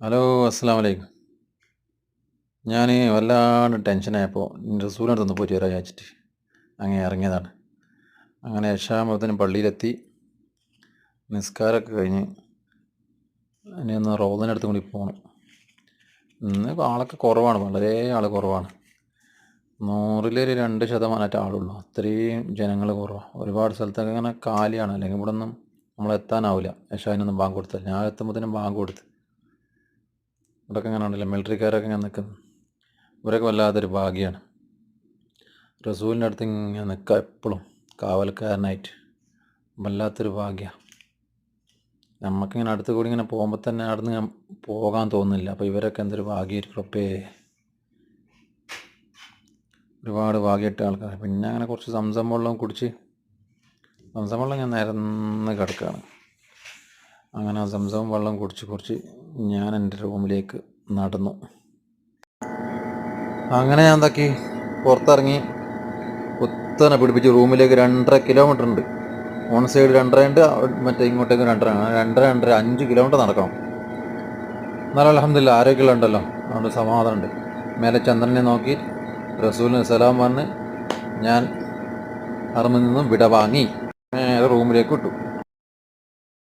Hello, അസ്സലാമു അലൈക്കും. ഞാൻ വല്ലാണ്ട് ടെൻഷനായപ്പോൾ റസൂലിനടുത്തൊന്ന് പോയിട്ട് വരാൻ വിചാരിച്ചിട്ട് അങ്ങനെ ഇറങ്ങിയതാണ്. അങ്ങനെ ഇശാകുമ്പോഴത്തേനും പള്ളിയിലെത്തി. നിസ്കാരമൊക്കെ കഴിഞ്ഞ് ഇനി ഒന്ന് റൗദനടുത്തും കൂടി പോകണം. ഇന്ന് ആളൊക്കെ കുറവാണ്, വളരെ ആൾ കുറവാണ്. 100-ൽ 2% ആളുള്ളൂ. അത്രയും ജനങ്ങൾ കുറവാണ്. ഒരുപാട് സ്ഥലത്തൊക്കെ ഇങ്ങനെ കാലിയാണ്. അല്ലെങ്കിൽ ഇവിടെ ഒന്നും നമ്മളെത്താനാവില്ല. ഇശാനൊന്നും ബാങ്ക് കൊടുത്താൽ. ഞാൻ എത്തുമ്പോഴത്തേനും ബാങ്ക് കൊടുത്ത്. ഇവിടെയൊക്കെ ഇങ്ങനെ ഉണ്ടല്ലോ, മിലിറ്ററിക്കാരൊക്കെ ഇങ്ങനെ നിൽക്കുന്നു. ഇവരൊക്കെ വല്ലാത്തൊരു ഭാഗ്യമാണ്. റസൂലിൻ്റെ അടുത്ത് ഇങ്ങനെ നിൽക്കുക എപ്പോഴും കാവൽക്കാരനായിട്ട്. വല്ലാത്തൊരു ഭാഗ്യമാണ്. നമുക്കിങ്ങനെ അടുത്ത് കൂടി ഇങ്ങനെ പോകുമ്പോൾ തന്നെ അവിടെ നിന്ന് പോകാൻ തോന്നുന്നില്ല. അപ്പോൾ ഇവരൊക്കെ എന്തൊരു ഭാഗ്യമായിരിക്കും. റബ്ബേ, ഒരുപാട് ഭാഗ്യമായിട്ട് ആൾക്കാർ. പിന്നെ അങ്ങനെ കുറച്ച് സംസം വെള്ളം കുടിച്ച്, സംസം വെള്ളം ഞാൻ നിരന്ന് കിടക്കുകയാണ്. അങ്ങനെ സംസം വെള്ളം കുടിച്ച് ഞാൻ എൻ്റെ റൂമിലേക്ക് നടന്നു. അങ്ങനെ ഞാൻ എന്താക്കി, പുറത്തിറങ്ങി കുത്തനെ പിടിപ്പിച്ച് റൂമിലേക്ക് 2.5 കിലോമീറ്റർ ഉണ്ട്. ഓൺ സൈഡ് 2.5 ഉണ്ട്, മറ്റേ ഇങ്ങോട്ടേക്ക് 2.5 5 കിലോമീറ്റർ നടക്കണം. എന്നാലും അൽഹംദുലില്ലാ ആരോഗ്യമുണ്ടല്ലോ, അതുകൊണ്ട് സമാധാനമുണ്ട്. മേലെ ചന്ദ്രനെ നോക്കി റസൂലിന് സലാം പറഞ്ഞ് ഞാൻ അറമിൽ നിന്നും വിട വാങ്ങി റൂമിലേക്ക് വിട്ടു.